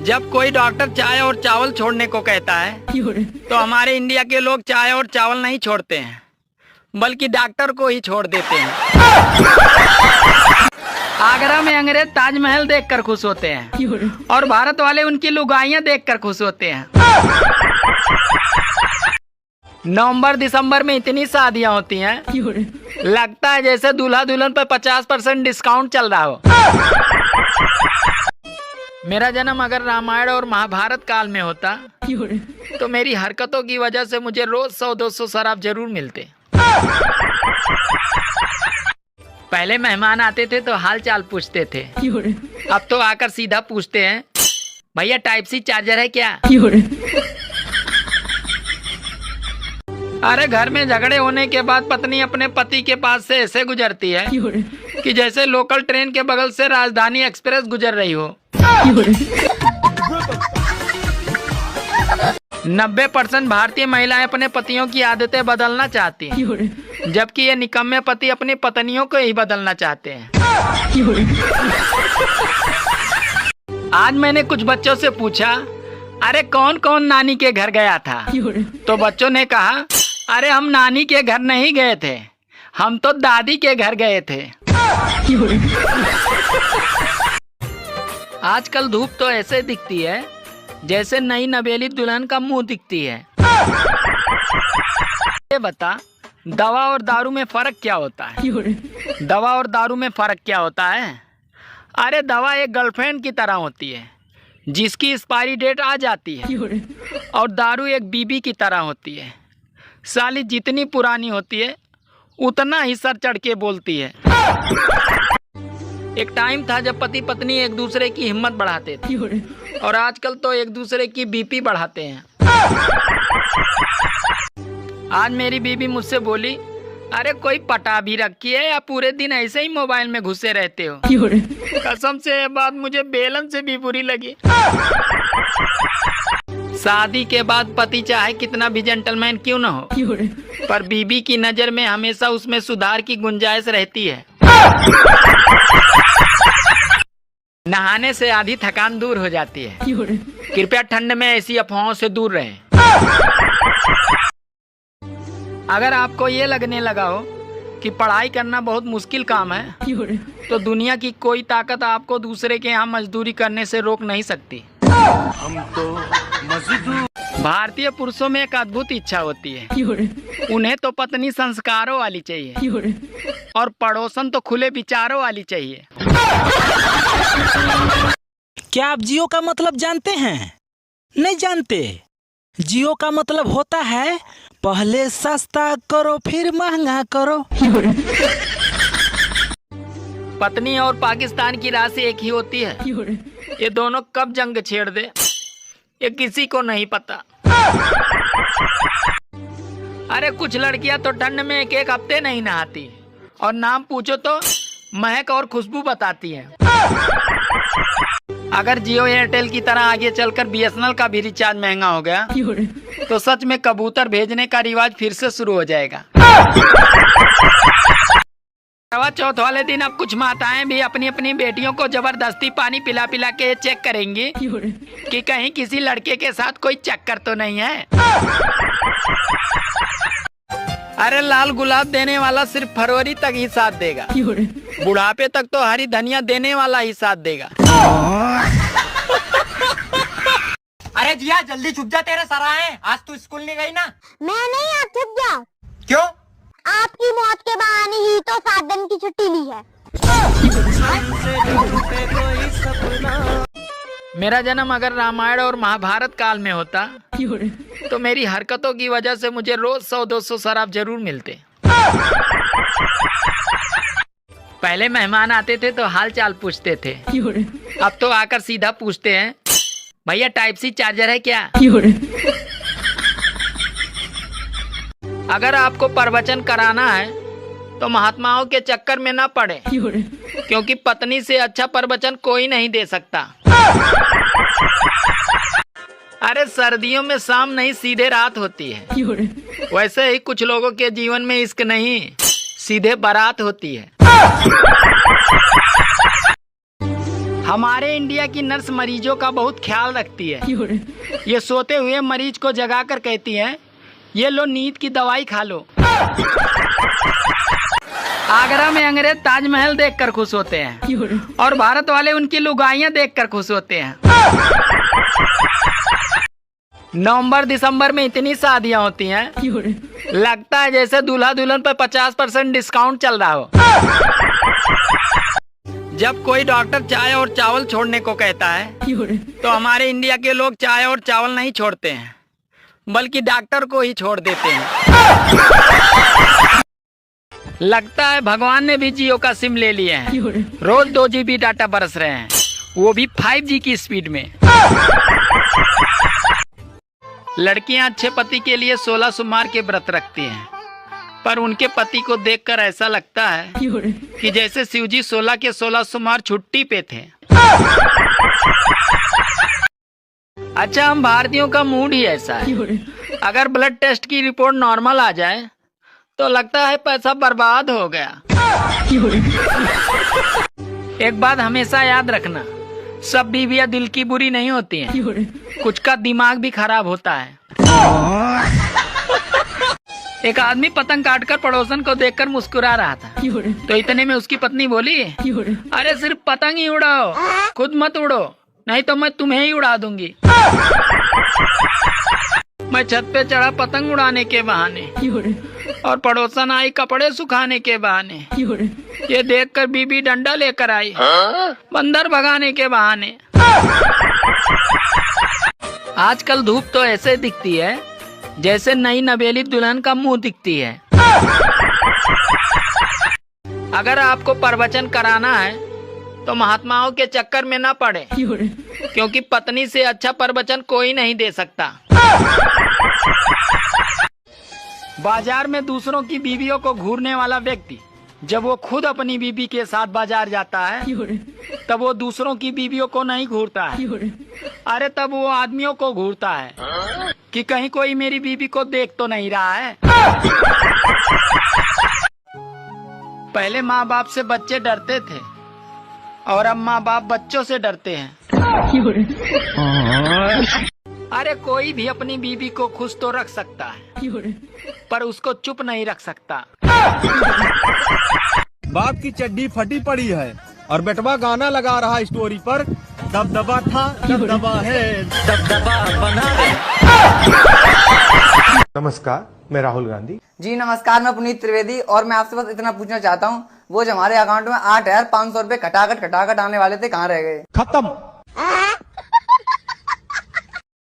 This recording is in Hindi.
जब कोई डॉक्टर चाय और चावल छोड़ने को कहता है तो हमारे इंडिया के लोग चाय और चावल नहीं छोड़ते हैं, बल्कि डॉक्टर को ही छोड़ देते हैं। आगरा में अंग्रेज ताजमहल देखकर खुश होते हैं और भारत वाले उनकी लुगाइयां देखकर खुश होते हैं। नवंबर दिसंबर में इतनी शादियां होती हैं, लगता है जैसे दूल्हा दुल्हन पर 50% डिस्काउंट चल रहा हो। मेरा जन्म अगर रामायण और महाभारत काल में होता तो मेरी हरकतों की वजह से मुझे रोज 100-200 शराब जरूर मिलते। पहले मेहमान आते थे तो हाल चाल पूछते थे, अब तो आकर सीधा पूछते हैं, भैया टाइप सी चार्जर है क्या? अरे घर में झगड़े होने के बाद पत्नी अपने पति के पास से ऐसे गुजरती है कि जैसे लोकल ट्रेन के बगल से राजधानी एक्सप्रेस गुजर रही हो। 90% भारतीय महिलाएं अपने पतियों की आदतें बदलना चाहती हैं, जबकि ये निकम्मे पति अपनी पत्नियों को ही बदलना चाहते हैं। आज मैंने कुछ बच्चों से पूछा, अरे कौन कौन नानी के घर गया था? तो बच्चों ने कहा, अरे हम नानी के घर नहीं गए थे, हम तो दादी के घर गए थे। आजकल धूप तो ऐसे दिखती है जैसे नई नवेली दुल्हन का मुंह दिखती है। ये बता, दवा और दारू में फर्क क्या होता है? दवा और दारू में फर्क क्या होता है? अरे दवा एक गर्लफ्रेंड की तरह होती है जिसकी एक्सपायरी डेट आ जाती है, और दारू एक बीबी की तरह होती है, साली जितनी पुरानी होती है उतना ही सर चढ़ के बोलती है। एक टाइम था जब पति पत्नी एक दूसरे की हिम्मत बढ़ाते थे, और आजकल तो एक दूसरे की बीपी बढ़ाते हैं। आज मेरी बीबी मुझसे बोली, अरे कोई पटा भी रखी है या पूरे दिन ऐसे ही मोबाइल में घुसे रहते हो? कसम से ये बात मुझे बेलन से भी बुरी लगी। शादी के बाद पति चाहे कितना भी जेंटलमैन क्यों न हो, पर बीबी की नजर में हमेशा उसमें सुधार की गुंजाइश रहती है। नहाने से आधी थकान दूर हो जाती है। कृपया ठंड में ऐसी अफवाहों से दूर रहें। अगर आपको ये लगने लगा हो कि पढ़ाई करना बहुत मुश्किल काम है, तो दुनिया की कोई ताकत आपको दूसरे के यहाँ मजदूरी करने से रोक नहीं सकती। हम तो मजदूर। भारतीय पुरुषों में एक अद्भुत इच्छा होती है, उन्हें तो पत्नी संस्कारों वाली चाहिए और पड़ोसन तो खुले विचारों वाली चाहिए। क्या आप जियो का मतलब जानते हैं? नहीं जानते? जियो का मतलब होता है पहले सस्ता करो फिर महंगा करो। पत्नी और पाकिस्तान की राशि एक ही होती है, ये दोनों कब जंग छेड़ दे ये किसी को नहीं पता। अरे कुछ लड़कियां तो ठंड में एक हफ्ते नहीं नहाती, और नाम पूछो तो महक और खुशबू बताती हैं। अगर जियो एयरटेल की तरह आगे चलकर BSNL का भी रिचार्ज महंगा हो गया तो सच में कबूतर भेजने का रिवाज फिर से शुरू हो जाएगा। करवा चौथ वाले दिन अब कुछ माताएं भी अपनी अपनी बेटियों को जबरदस्ती पानी पिला पिला के चेक करेंगी कि कहीं किसी लड़के के साथ कोई चक्कर तो नहीं है। अरे लाल गुलाब देने वाला सिर्फ फरवरी तक ही साथ देगा, बुढ़ापे तक तो हरी धनिया देने वाला ही साथ देगा। अरे जिया जल्दी छुप जा, तेरे सर आए। आज तू स्कूल नहीं गई ना? मैं नहीं, आप छुप जाओ। क्यों? आपकी मौत के बहाने ही तो 7 दिन की छुट्टी ली है। मेरा जन्म अगर रामायण और महाभारत काल में होता तो मेरी हरकतों की वजह से मुझे रोज 100-200 शराब जरूर मिलते। पहले मेहमान आते थे तो हाल चाल पूछते थे, अब तो आकर सीधा पूछते हैं, भैया टाइप सी चार्जर है क्या? अगर आपको प्रवचन कराना है तो महात्माओं के चक्कर में ना पड़े, क्योंकि पत्नी से अच्छा प्रवचन कोई नहीं दे सकता। अरे सर्दियों में शाम नहीं सीधे रात होती है, वैसे ही कुछ लोगों के जीवन में इश्क नहीं सीधे बारात होती है। हमारे इंडिया की नर्स मरीजों का बहुत ख्याल रखती है। ये सोते हुए मरीज को जगा कर कहती है, ये लो नींद की दवाई खा लो। आगरा में अंग्रेज ताजमहल देखकर खुश होते हैं और भारत वाले उनकी लुगाइयां देखकर खुश होते हैं। नवंबर दिसंबर में इतनी शादियां होती हैं, लगता है जैसे दूल्हा दुल्हन पर 50% डिस्काउंट चल रहा हो। जब कोई डॉक्टर चाय और चावल छोड़ने को कहता है तो हमारे इंडिया के लोग चाय और चावल नहीं छोड़ते हैं, बल्कि डॉक्टर को ही छोड़ देते हैं। लगता है भगवान ने भी जियो का सिम ले लिया है। रोज 2 GB डाटा बरस रहे हैं, वो भी 5G की स्पीड में। लड़कियां अच्छे पति के लिए 16 सोमवार के व्रत रखती हैं, पर उनके पति को देखकर ऐसा लगता है कि जैसे शिवजी 16 के 16 सोमवार छुट्टी पे थे। अच्छा, हम भारतीयों का मूड ही ऐसा है। अगर ब्लड टेस्ट की रिपोर्ट नॉर्मल आ जाए तो लगता है पैसा बर्बाद हो गया। एक बात हमेशा याद रखना, सब बीवियां दिल की बुरी नहीं होती हैं, कुछ का दिमाग भी खराब होता है। एक आदमी पतंग काटकर पड़ोसन को देखकर मुस्कुरा रहा था, तो इतने में उसकी पत्नी बोली, अरे सिर्फ पतंग ही उड़ाओ, खुद मत उड़ो, नहीं तो मैं तुम्हें ही उड़ा दूंगी। मैं छत पे चढ़ा पतंग उड़ाने के बहाने और पड़ोसन आई कपड़े सुखाने के बहाने। ये देखकर बीबी डंडा लेकर आई बंदर भगाने के बहाने। आजकल धूप तो ऐसे दिखती है जैसे नई नवेली दुल्हन का मुंह दिखती है। अगर आपको प्रवचन कराना है तो महात्माओं के चक्कर में ना पड़े, क्योंकि पत्नी से अच्छा प्रवचन कोई नहीं दे सकता। बाजार में दूसरों की बीवियों को घूरने वाला व्यक्ति जब वो खुद अपनी बीवी के साथ बाजार जाता है तब वो दूसरों की बीवियों को नहीं घूरता है, अरे तब वो आदमियों को घूरता है कि कहीं कोई मेरी बीवी को देख तो नहीं रहा है। पहले माँ बाप से बच्चे डरते थे और अब माँ बाप बच्चों से डरते हैं। अरे कोई भी अपनी बीवी को खुश तो रख सकता है, पर उसको चुप नहीं रख सकता। बाप की चड्डी फटी पड़ी है और बेटवा गाना लगा रहा स्टोरी पर, दबदबा था दबदबा है, दबदबा बना है। नमस्कार, मैं राहुल गांधी। जी नमस्कार, मैं पुनीत त्रिवेदी और मैं आपसे बस इतना पूछना चाहता हूँ, वो जो हमारे अकाउंट में 8,500 रुपए खटाखट आने वाले थे, कहाँ रह गए? खत्म।